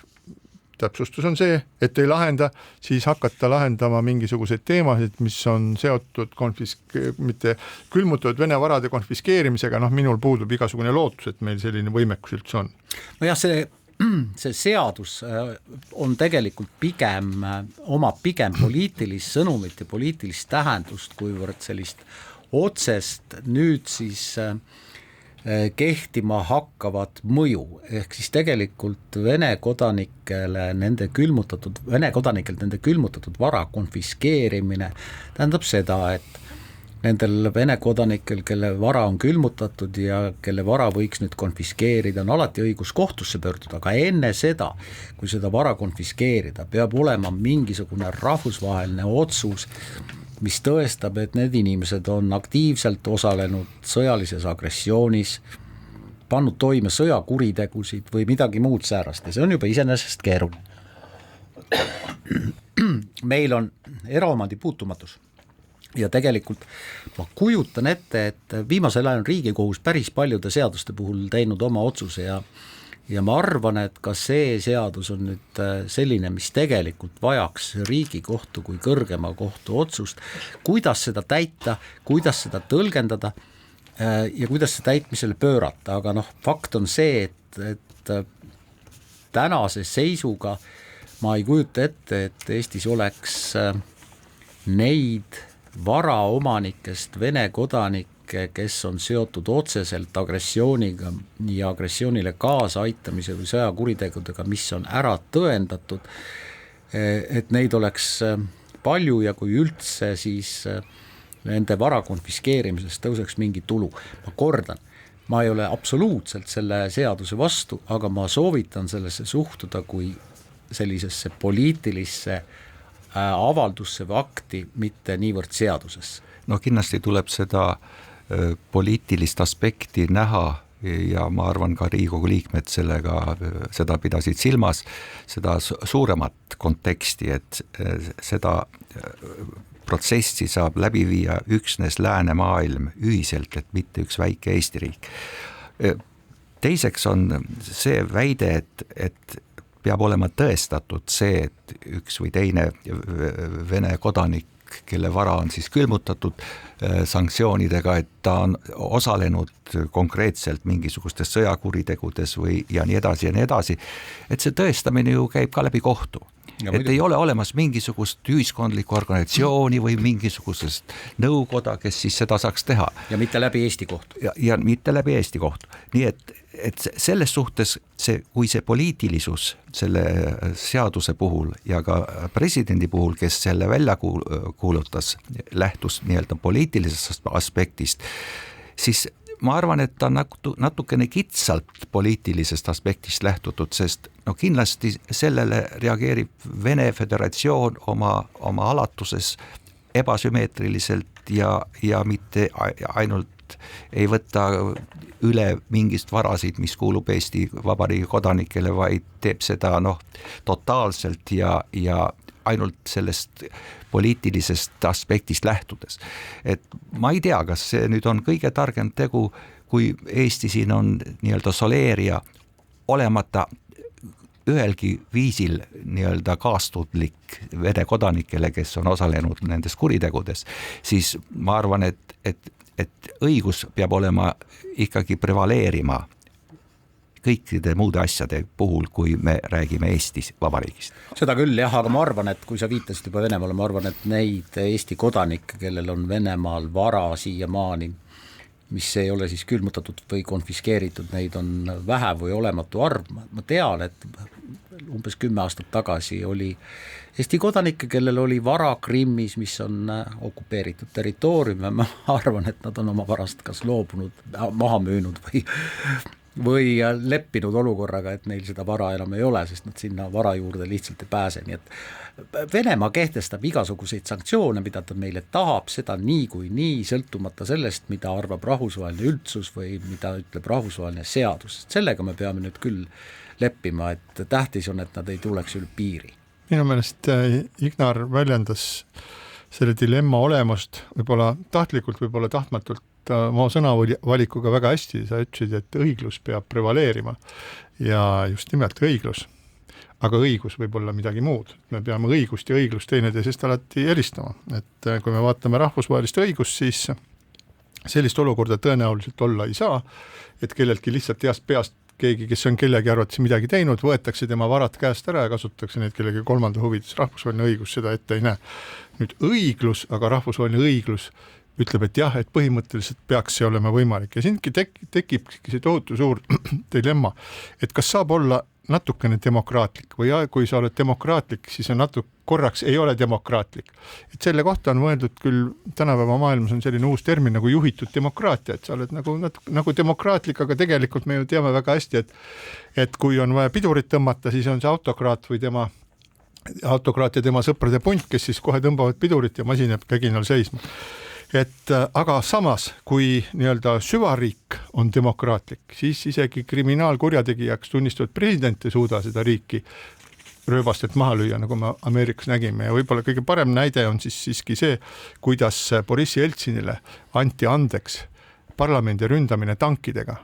Täpsustus on see, et ei lahenda, siis hakata lahendama mingisuguseid teemasid, mis on seotud mitte külmutatud Vene varade konfiskeerimisega, minul puudub igasugune lootus, et meil selline võimekus üldse on. Nojah, see seadus on tegelikult omab pigem poliitilist sõnumit ja poliitilist tähendust, kuivõrd sellist otsest nüüd siis kehtima hakkavat mõju, ehk siis tegelikult Vene kodanikelt nende külmutatud vara konfiskeerimine tähendab seda, et nendel Vene kodanikel, kelle vara on külmutatud ja kelle vara võiks nüüd konfiskeerida, on alati õigus kohtusse pöörduda, aga enne seda, kui seda vara konfiskeerida, peab olema mingisugune rahvusvaheline otsus, mis tõestab, et need inimesed on aktiivselt osalenud sõjalises agressioonis, pannud toime sõjakuritegusid või midagi muud säärast ja see on juba iseenesest keeruline. Meil on eraomandi puutumatus ja tegelikult ma kujutan ette, et viimasel ajal on Riigikohus päris paljude seaduste puhul teinud oma otsuse ja ma arvan, et ka see seadus on nüüd selline, mis tegelikult vajaks Riigikohtu kui kõrgema kohtu otsust, kuidas seda täita, kuidas seda tõlgendada ja kuidas see täitmisele pöörata, aga fakt on see, et tänase seisuga ma ei kujuta ette, et Eestis oleks neid varaomanikest Vene kodanikke, kes on seotud otseselt agressiooniga ja agressioonile kaasaaitamise või sõjakuritegudega, mis on ära tõendatud, et neid oleks palju ja kui üldse, siis nende vara konfiskeerimisest tõuseks mingi tulu. Ma kordan, ma ei ole absoluutselt selle seaduse vastu, aga ma soovitan sellesse suhtuda kui sellisesse poliitilisse avaldusse või akti, mitte niivõrd seadusesse. Kindlasti tuleb seda poliitilist aspekti näha ja ma arvan ka Riigikogu liikmed seda pidasid silmas, seda suuremat konteksti, et seda protsessi saab läbi viia üksnes läänemaailm ühiselt, et mitte üks väike Eesti riik. Teiseks on see väide, et peab olema tõestatud see, et üks või teine Vene kodanik, kelle vara on siis külmutatud sanktsioonidega, et ta on osalenud konkreetselt mingisugustes sõjakuritegudes või ja nii edasi, et see tõestamine ju käib ka läbi kohtu. Et ei ole olemas mingisugust ühiskondlikku organisatsiooni või mingisugusest nõukoda, kes siis seda saaks teha. Ja mitte läbi Eesti kohtu. Ja mitte läbi Eesti kohtu. Nii et selles suhtes, kui see poliitilisus selle seaduse puhul ja ka presidendi puhul, kes selle välja kuulutas, lähtus nii-öelda poliitilisest aspektist, siis ma arvan, et ta natukene kitsalt poliitilisest aspektist lähtutud, sest kindlasti sellele reageerib Vene Föderatsioon oma alatuses ebasümmeetriliselt ja mitte ainult ei võta üle mingist varasid, mis kuulub Eesti Vabariigi kodanikele, vaid teeb seda totaalselt ja ainult sellest poliitilisest aspektist lähtudes. Et ma ei tea, kas see nüüd on kõige targem tegu, kui Eesti siin on nii-öelda soleeria olemata ühelgi viisil nii-öelda kaastudlik Vene kodanikele, kes on osalenud nendes kuritegudes, siis ma arvan, et õigus peab olema ikkagi prevaleerima kõikide muude asjade puhul, kui me räägime Eestis Vabariigist. Seda küll jah, aga ma arvan, et kui sa viitasid juba Venemaale, ma arvan, et neid Eesti kodanikke, kellel on Venemaal vara siiamaani, mis ei ole siis külmutatud või konfiskeeritud, neid on vähe või olematu arv. Ma tean, et umbes 10 aastat tagasi oli Eesti kodanikke, kellel oli vara Krimmis, mis on okupeeritud territoorium, ja ma arvan, et nad on oma varast kas loobunud, maha müünud või leppinud olukorraga, et neil seda vara enam ei ole, sest nad sinna vara juurde lihtsalt ei pääse. Nii et Venemaa kehtestab igasuguseid sanktsioone, mida ta meile tahab, seda nii kui nii, sõltumata sellest, mida arvab rahvusvaheline üldsus või mida ütleb rahvusvaheline seadus. Sellega me peame nüüd küll leppima, et tähtis on, et nad ei tuleks üle piiri. Minu meelest Ignar väljendas selle dilemma olemust võib-olla tahtlikult, võib-olla tahtmatult oma sõnavalikuga väga hästi. Sa ütlesid, et õiglus peab prevaleerima ja just nimelt õiglus. Aga õigus võib olla midagi muud. Me peame õigust ja õiglust teineteisest alati eristama. Et kui me vaatame rahvusvahelist õigust, siis sellist olukorda tõenäoliselt olla ei saa, et kelleltki lihtsalt heast peast keegi, kes on kellegi arvates midagi teinud, võetakse tema varad käest ära ja kasutatakse neid kellegi kolmanda huvides. Rahvusvaheline õigus seda ette ei näe. Nüüd õiglus, aga rahvusvaheline õiglus ütleb, et jah, et põhimõtteliselt peaks see olema võimalik. Ja siinki tekib see tohutu suur dilemma, et kas saab olla natukene demokraatlik või kui sa oled demokraatlik, siis on korraks ei ole demokraatlik. Et selle kohta on mõeldud küll, tänapäeva maailmas on selline uus termin nagu juhitud demokraatia, et sa oled nagu demokraatlik, aga tegelikult me ju teame väga hästi, et kui on vaja pidurit tõmmata, siis on see autokraat ja tema sõprade punt, kes siis kohe tõmbavad pidurit ja masin jääb käginal seisma. Aga samas, kui nii-öelda süvariik on demokraatlik, siis isegi kriminaalkurjategijaks tunnistatud president ei suuda seda riiki rööbastelt maha lüüa, nagu me Ameerikas nägime. Ja võib-olla kõige parem näide on siis siiski see, kuidas Boris Jeltsinile anti andeks parlamendi ründamine tankidega.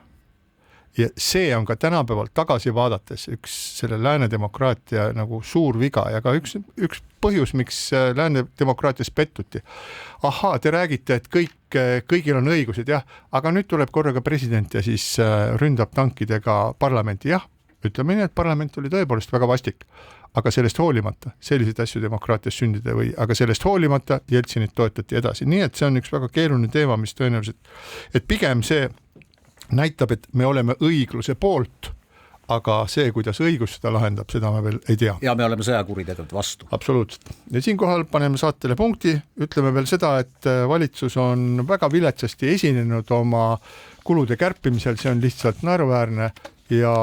Ja see on ka tänapäeval tagasi vaadates üks selle lääne demokraatia nagu suur viga ja ka üks põhjus, miks lääne demokraatias pettuti. Te räägite, et kõigil on õigused, jah, aga nüüd tuleb korraga president ja siis ründab tankidega parlamenti. Jah, ütleme nii, et parlament oli tõepoolest väga vastik, aga sellest hoolimata selliseid asju demokraatias sündida aga sellest hoolimata Jeltsinit toetati edasi. Nii et see on üks väga keeruline teema, mis tõenäoliselt, et pigem see näitab, et me oleme õigluse poolt, aga see, kuidas õigus seda lahendab, seda me veel ei tea. Ja me oleme sõjakuritegevused vastu. Absoluutselt. Ja siinkohal paneme saatele punkti, ütleme veel seda, et valitsus on väga viletsasti esinenud oma kulude kärpimisel, see on lihtsalt naeruväärne ja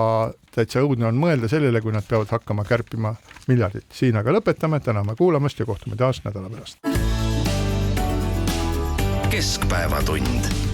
täitsa õudne on mõelda sellele, kui nad peavad hakkama kärpima miljardit. Siin aga lõpetame, täname kuulamast ja kohtume taas nädala pärast. Keskpäevatund.